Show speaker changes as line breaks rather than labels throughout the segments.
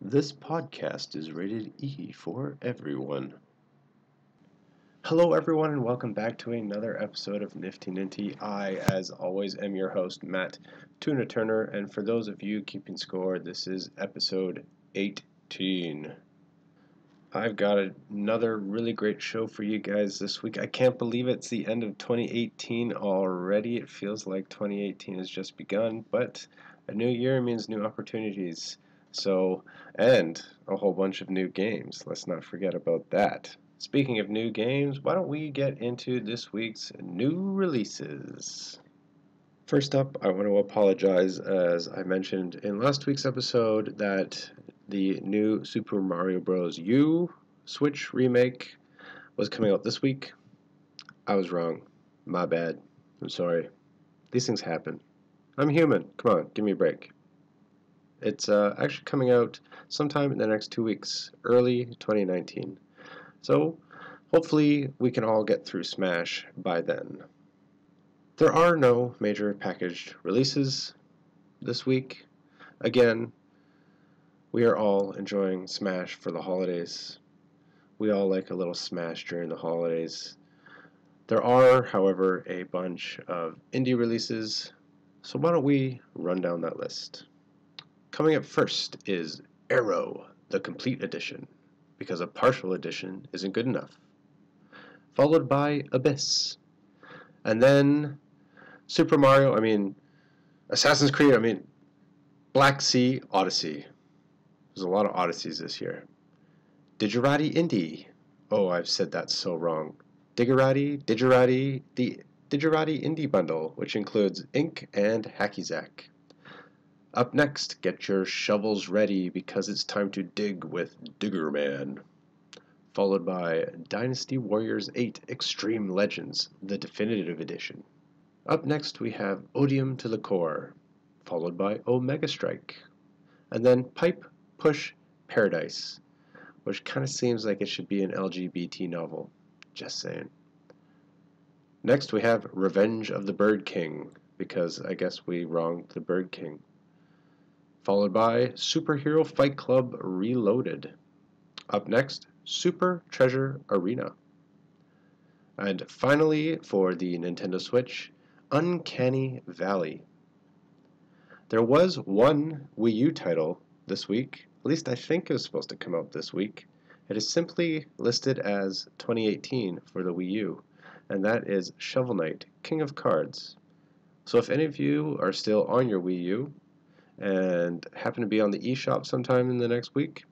This podcast is rated E for everyone. Hello, everyone, and welcome back to another episode of Nifty Ninty. I, as always, am your host, Matt Tuna Turner, and for those of you keeping score, this is episode 18. I've got another really great show for you guys this week. I can't believe it's the end of 2018 already. It feels like 2018 has just begun, but a new year means new opportunities. And a whole bunch of new games. Let's not forget about that. Speaking of new games, why don't we get into this week's new releases? First up, I want to apologize, as I mentioned in last week's episode, that the new Super Mario Bros. U Switch remake was coming out this week. I was wrong. My bad. I'm sorry. These things happen. I'm human. Come on, give me a break. It's actually coming out sometime in the next 2 weeks, early 2019. So, hopefully we can all get through Smash by then. There are no major packaged releases this week. Again, we are all enjoying Smash for the holidays. We all like a little Smash during the holidays. There are, however, a bunch of indie releases, so why don't we run down that list? Coming up first is Arrow, the Complete Edition, because a partial edition isn't good enough. Followed by Abyss. And then Assassin's Creed, Black Sea Odyssey. There's a lot of Odysseys this year. Digirati Indie. Oh, I've said that so wrong. The Digirati Indie Bundle, which includes Ink and Hacky Sack. Up next, get your shovels ready because it's time to dig with Digger Man. Followed by Dynasty Warriors 8 Extreme Legends, the Definitive Edition. Up next, we have Odium to the Core, followed by Omega Strike. And then Pipe Push Paradise, which kind of seems like it should be an LGBT novel. Just saying. Next, we have Revenge of the Bird King, because I guess we wronged the Bird King. Followed by Superhero Fight Club Reloaded. Up next, Super Treasure Arena. And finally, for the Nintendo Switch, Uncanny Valley. There was one Wii U title this week, at least I think it was supposed to come out this week. It is simply listed as 2018 for the Wii U, and that is Shovel Knight, King of Cards. So if any of you are still on your Wii U, and happen to be on the eShop sometime in the next week,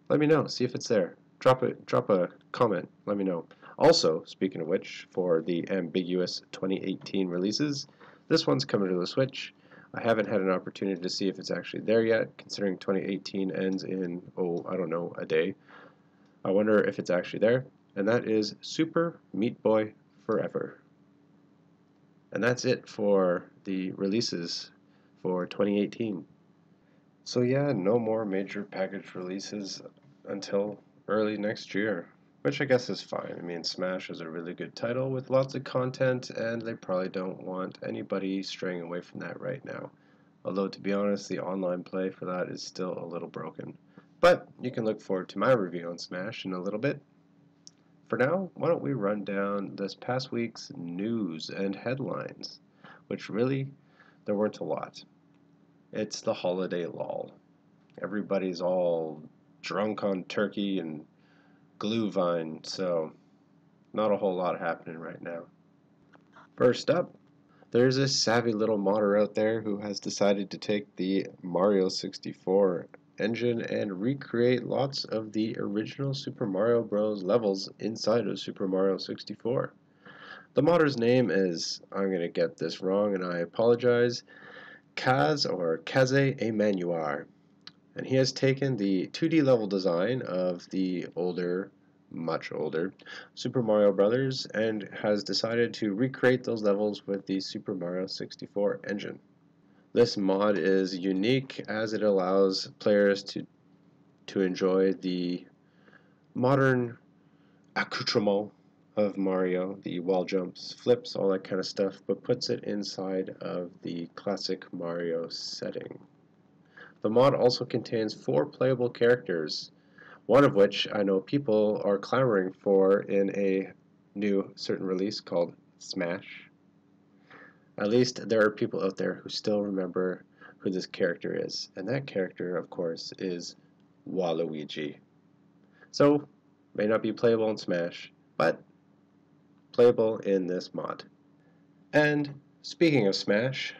let me know. See if it's there. Drop a comment. Let me know. Also, speaking of which, for the ambiguous 2018 releases, this one's coming to the Switch. I haven't had an opportunity to see if it's actually there yet, considering 2018 ends in, a day. I wonder if it's actually there. And that is Super Meat Boy Forever. And that's it for the releases for 2018. So yeah, no more major package releases until early next year, which I guess is fine. Smash is a really good title with lots of content, and they probably don't want anybody straying away from that right now. Although, to be honest, the online play for that is still a little broken. But you can look forward to my review on Smash in a little bit. For now, why don't we run down this past week's news and headlines, which really, there weren't a lot. It's the holiday lull. Everybody's all drunk on turkey and Glühwein, so not a whole lot happening right now. First up, there's a savvy little modder out there who has decided to take the Mario 64 engine and recreate lots of the original Super Mario Bros. Levels inside of Super Mario 64. The modder's name is, I'm going to get this wrong and I apologize, Kaze Emmanuar, and he has taken the 2D level design of the much older, Super Mario Bros. And has decided to recreate those levels with the Super Mario 64 engine. This mod is unique as it allows players to enjoy the modern accoutrement of Mario, the wall jumps, flips, all that kind of stuff, but puts it inside of the classic Mario setting. The mod also contains 4 playable characters, one of which I know people are clamoring for in a new certain release called Smash. At least there are people out there who still remember who this character is, and that character, of course, is Waluigi. So, may not be playable in Smash, but playable in this mod. And speaking of Smash,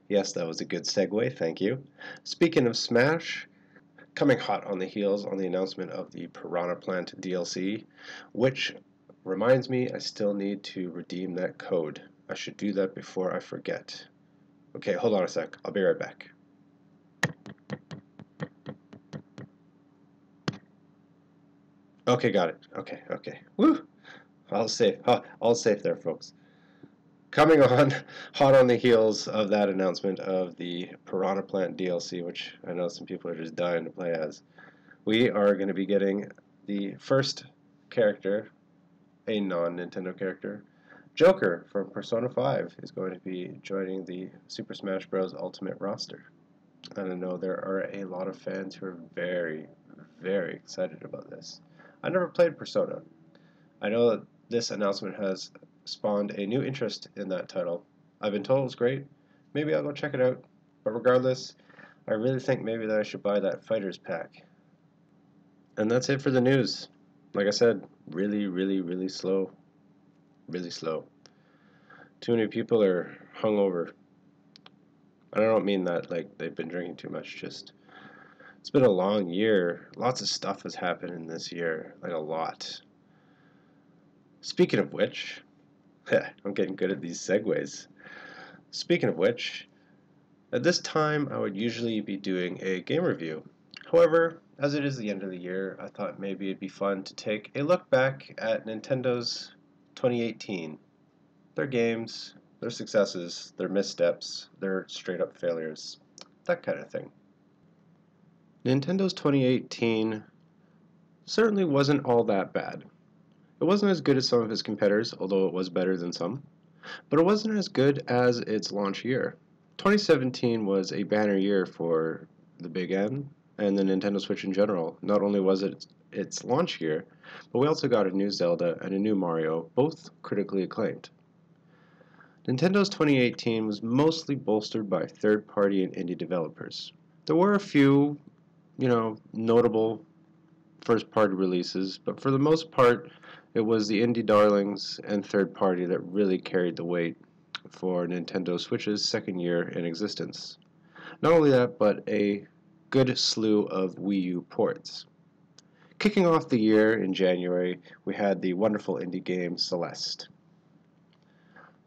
yes, that was a good segue, thank you. Speaking of Smash, coming hot on the heels on the announcement of the Piranha Plant DLC, which reminds me I still need to redeem that code. I should do that before I forget. Okay, hold on a sec. I'll be right back. Okay, got it. Okay. Woo! All safe. All safe there, folks. Coming on, hot on the heels of that announcement of the Piranha Plant DLC, which I know some people are just dying to play as, we are going to be getting the first character, a non-Nintendo character. Joker from Persona 5 is going to be joining the Super Smash Bros. Ultimate roster. And I know there are a lot of fans who are very, very excited about this. I never played Persona. I know that this announcement has spawned a new interest in that title. I've been told it's great. Maybe I'll go check it out. But regardless, I really think maybe that I should buy that Fighters pack. And that's it for the news. Like I said, really slow. Really slow. Too many people are hungover. I don't mean that like they've been drinking too much, just it's been a long year. Lots of stuff has happened in this year, like a lot. Speaking of which, I'm getting good at these segues. Speaking of which, at this time I would usually be doing a game review. However, as it is the end of the year, I thought maybe it'd be fun to take a look back at Nintendo's 2018. Their games, their successes, their missteps, their straight up failures, that kind of thing. Nintendo's 2018 certainly wasn't all that bad. It wasn't as good as some of its competitors, although it was better than some, but it wasn't as good as its launch year. 2017 was a banner year for the Big N and the Nintendo Switch in general. Not only was it its launch year, but we also got a new Zelda and a new Mario, both critically acclaimed. Nintendo's 2018 was mostly bolstered by third-party and indie developers. There were a few, notable first-party releases, but for the most part, it was the indie darlings and third-party that really carried the weight for Nintendo Switch's second year in existence. Not only that, but a good slew of Wii U ports. Kicking off the year in January, we had the wonderful indie game Celeste.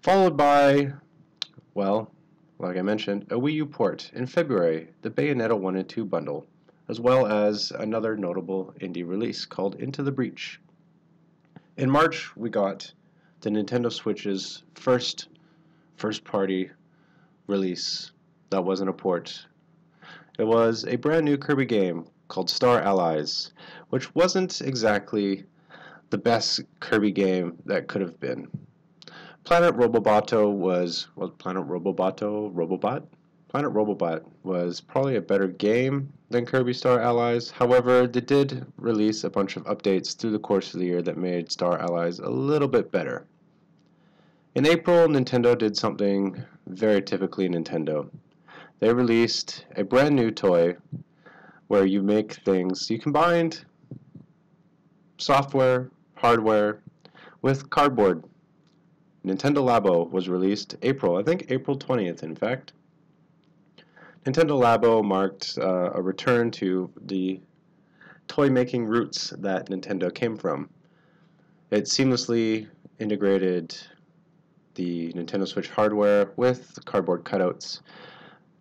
Followed by, well, like I mentioned, a Wii U port in February, the Bayonetta 1 and 2 bundle, as well as another notable indie release called Into the Breach. In March, we got the Nintendo Switch's first-party release that wasn't a port. It was a brand new Kirby game called Star Allies, which wasn't exactly the best Kirby game that could have been. Planet Robobato was Planet Robobato Robobot? Planet Robobot was probably a better game than Kirby Star Allies. However, they did release a bunch of updates through the course of the year that made Star Allies a little bit better. In April, Nintendo did something very typically Nintendo. They released a brand new toy where you make things, you combined software, hardware with cardboard. Nintendo Labo was released April 20th in fact. Nintendo Labo marked a return to the toy-making roots that Nintendo came from. It seamlessly integrated the Nintendo Switch hardware with cardboard cutouts.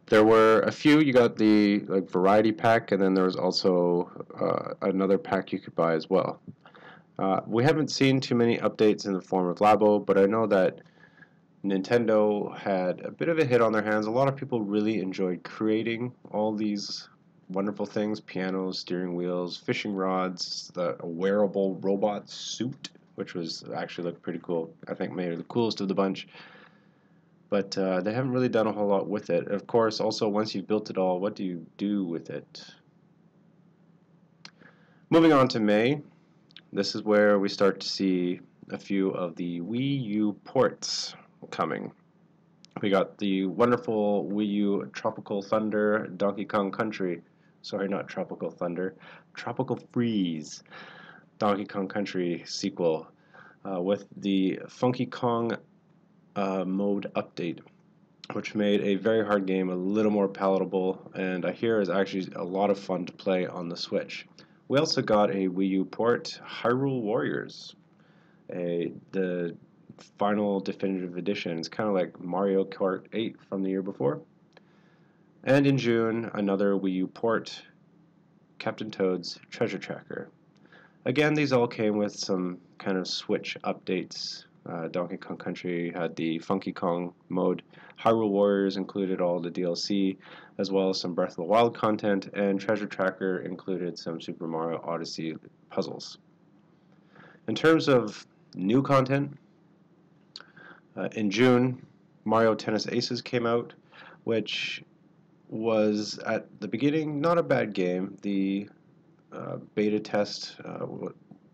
There were a few, you got the variety pack, and then there was also another pack you could buy as well. We haven't seen too many updates in the form of Labo, but I know that Nintendo had a bit of a hit on their hands. A lot of people really enjoyed creating all these wonderful things, pianos, steering wheels, fishing rods, a wearable robot suit, which was actually looked pretty cool. I think maybe the coolest of the bunch. but they haven't really done a whole lot with it. Of course, also once you've built it all, what do you do with it? Moving on to May, this is where we start to see a few of the Wii U ports coming. We got the wonderful Wii U Tropical Thunder Donkey Kong Country. Sorry, not Tropical Thunder. Tropical Freeze Donkey Kong Country sequel with the Funky Kong mode update, which made a very hard game a little more palatable, and I hear is actually a lot of fun to play on the Switch. We also got a Wii U port, Hyrule Warriors, the final definitive edition. It's kind of like Mario Kart 8 from the year before. And in June, another Wii U port, Captain Toad's Treasure Tracker. Again, these all came with some kind of Switch updates. Donkey Kong Country had the Funky Kong mode. Hyrule Warriors included all the DLC, as well as some Breath of the Wild content, and Treasure Tracker included some Super Mario Odyssey puzzles. In terms of new content, in June, Mario Tennis Aces came out, which was at the beginning not a bad game. The beta test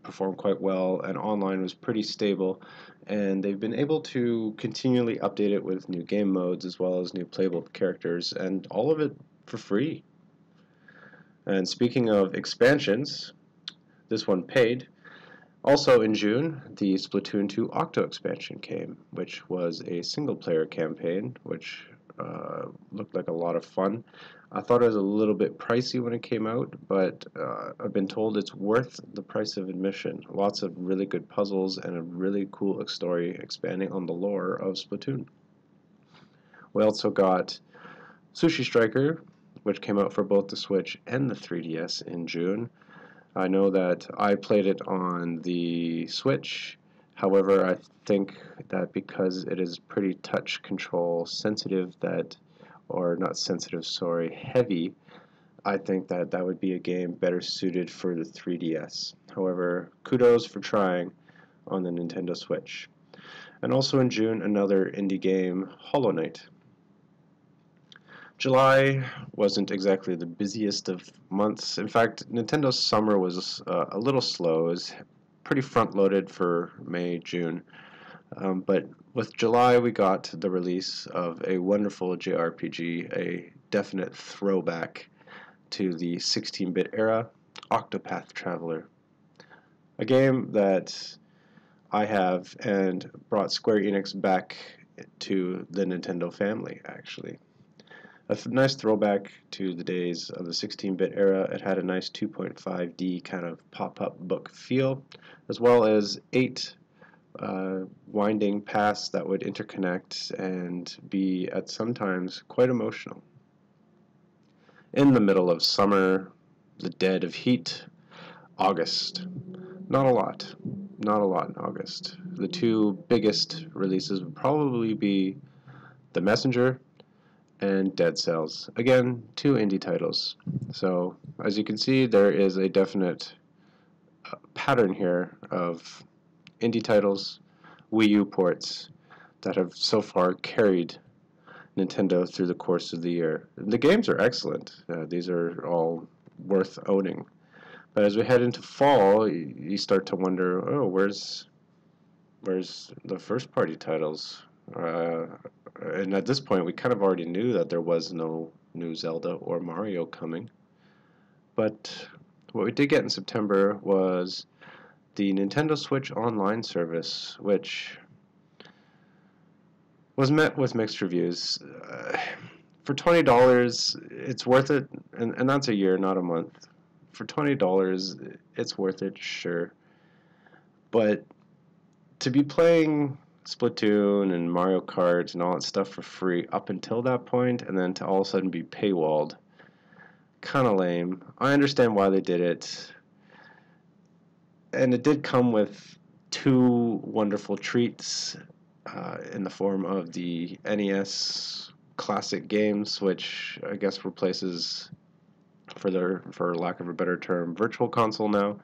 performed quite well, and online was pretty stable, and they've been able to continually update it with new game modes as well as new playable characters, and all of it for free. And speaking of expansions, this one paid. Also in June, the Splatoon 2 Octo expansion came, which was a single-player campaign, which looked like a lot of fun. I thought it was a little bit pricey when it came out, but I've been told it's worth the price of admission. Lots of really good puzzles and a really cool story expanding on the lore of Splatoon. We also got Sushi Striker, which came out for both the Switch and the 3DS in June. I know that I played it on the Switch. However, I think that because it is pretty touch control sensitive, or not sensitive, sorry, heavy, I think that that would be a game better suited for the 3DS. However, kudos for trying on the Nintendo Switch. And also in June, another indie game, Hollow Knight. July wasn't exactly the busiest of months. In fact, Nintendo's summer was a little slow. It was pretty front-loaded for May, June. But with July, we got the release of a wonderful JRPG, a definite throwback to the 16-bit era, Octopath Traveler. A game that I have and brought Square Enix back to the Nintendo family, actually. A nice throwback to the days of the 16-bit era. It had a nice 2.5D kind of pop-up book feel, as well as 8 winding paths that would interconnect and be at sometimes quite emotional. In the middle of summer, the dead of heat, August. Not a lot in August. The two biggest releases would probably be The Messenger and Dead Cells. Again, two indie titles. So, as you can see, there is a definite pattern here of indie titles, Wii U ports that have so far carried Nintendo through the course of the year. The games are excellent. These are all worth owning. But as we head into fall, you start to wonder, oh, where's the first party titles? And at this point, we kind of already knew that there was no new Zelda or Mario coming. But what we did get in September was the Nintendo Switch Online service, which was met with mixed reviews. For $20, it's worth it, and that's a year, not a month. For $20, it's worth it, sure. But to be playing Splatoon and Mario Kart and all that stuff for free up until that point, and then to all of a sudden be paywalled, kind of lame. I understand why they did it, and it did come with two wonderful treats in the form of the NES classic games, which I guess replaces, for lack of a better term, Virtual Console now,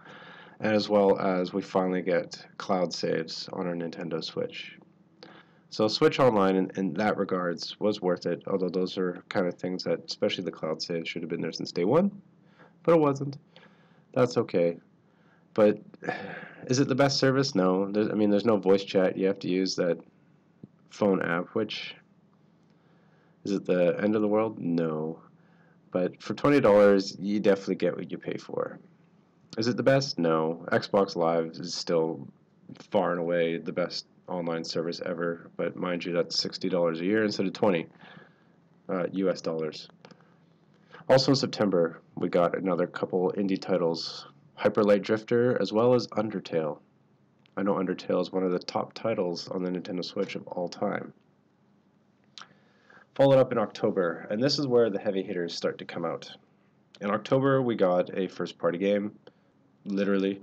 as well as we finally get cloud saves on our Nintendo Switch. So Switch Online in that regards was worth it, although those are kind of things that, especially the cloud save, should have been there since day one, but it wasn't. That's okay. But is it the best service? No. There's no voice chat. You have to use that phone app, which, is it the end of the world? No. But for $20, you definitely get what you pay for. Is it the best? No. Xbox Live is still far and away the best online service ever, but mind you, that's $60 a year instead of 20 US dollars. Also in September, we got another couple indie titles, Hyper Light Drifter as well as Undertale. I know Undertale is one of the top titles on the Nintendo Switch of all time. Followed up in October, and this is where the heavy hitters start to come out. In October, we got a first-party game, literally,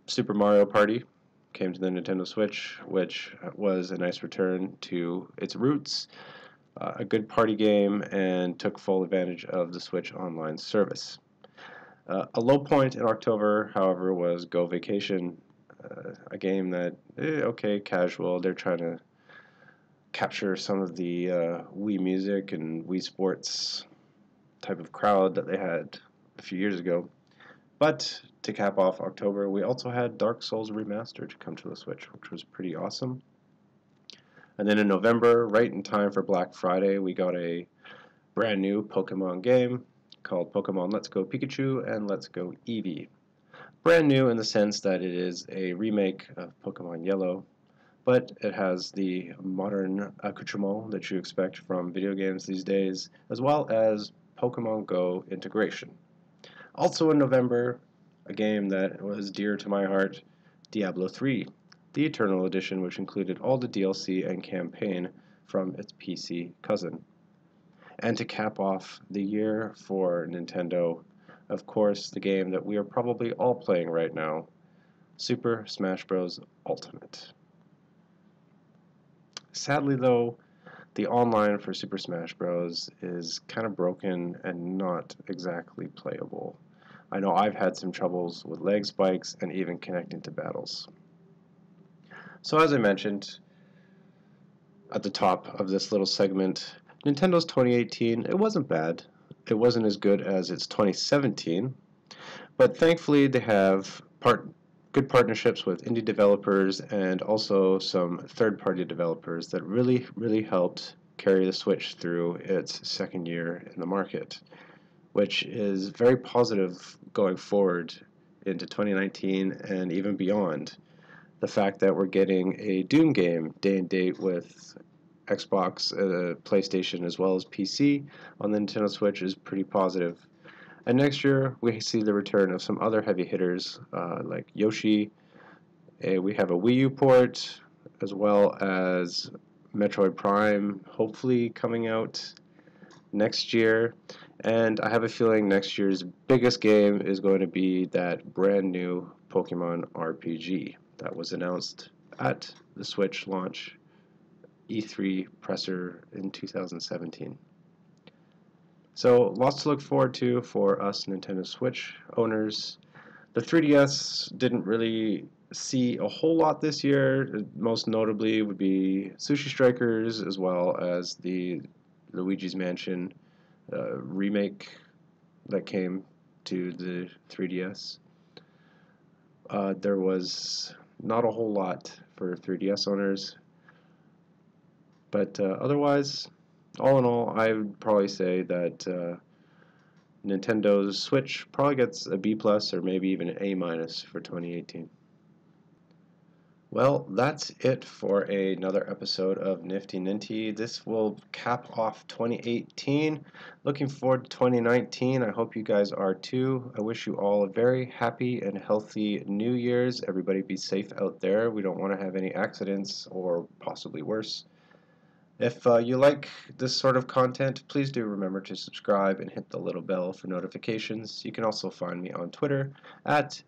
Super Mario Party came to the Nintendo Switch, which was a nice return to its roots, a good party game, and took full advantage of the Switch Online service. A low point in October, however, was Go Vacation, a game that, okay, casual. They're trying to capture some of the Wii Music and Wii Sports type of crowd that they had a few years ago. But to cap off October, we also had Dark Souls Remastered to come to the Switch, which was pretty awesome. And then in November, right in time for Black Friday, we got a brand new Pokemon game called Pokemon Let's Go Pikachu and Let's Go Eevee. Brand new in the sense that it is a remake of Pokemon Yellow, but it has the modern accoutrement that you expect from video games these days, as well as Pokemon Go integration. Also in November, a game that was dear to my heart, Diablo 3, the Eternal Edition, which included all the DLC and campaign from its PC cousin. And to cap off the year for Nintendo, of course, the game that we are probably all playing right now, Super Smash Bros. Ultimate. Sadly, though, the online for Super Smash Bros. Is kind of broken and not exactly playable. I know I've had some troubles with lag spikes and even connecting to battles. So as I mentioned at the top of this little segment, Nintendo's 2018, it wasn't bad. It wasn't as good as its 2017, but thankfully they have good partnerships with indie developers and also some third-party developers that really helped carry the Switch through its second year in the market, which is very positive going forward into 2019 and even beyond. The fact that we're getting a Doom game day and date with Xbox, PlayStation, as well as PC on the Nintendo Switch is pretty positive. And next year, we see the return of some other heavy hitters like Yoshi. We have a Wii U port, as well as Metroid Prime, hopefully coming out next year. And I have a feeling next year's biggest game is going to be that brand new Pokemon RPG that was announced at the Switch launch E3 presser in 2017. So lots to look forward to for us Nintendo Switch owners. The 3DS didn't really see a whole lot this year. Most notably would be Sushi Strikers, as well as the Luigi's Mansion remake that came to the 3DS. There was not a whole lot for 3DS owners, but otherwise, all in all, I would probably say that Nintendo's Switch probably gets a B+ or maybe even an A- for 2018. Well, that's it for another episode of Nifty Ninty. This will cap off 2018. Looking forward to 2019. I hope you guys are too. I wish you all a very happy and healthy New Year's. Everybody be safe out there. We don't want to have any accidents or possibly worse. If you like this sort of content, please do remember to subscribe and hit the little bell for notifications. You can also find me on Twitter at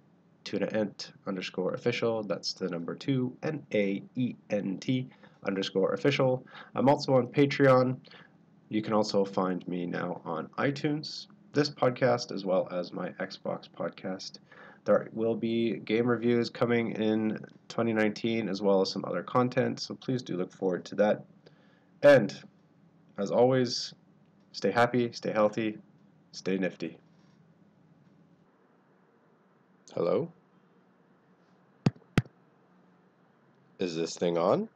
TunaEnt_official. That's the number 2 NAENT_official. I'm also on Patreon. You can also find me now on iTunes. this podcast as well as my Xbox podcast. There will be game reviews coming in 2019 as well as some other content, so please do look forward to that. And as always, stay happy, stay healthy, stay nifty. Hello? Is this thing on?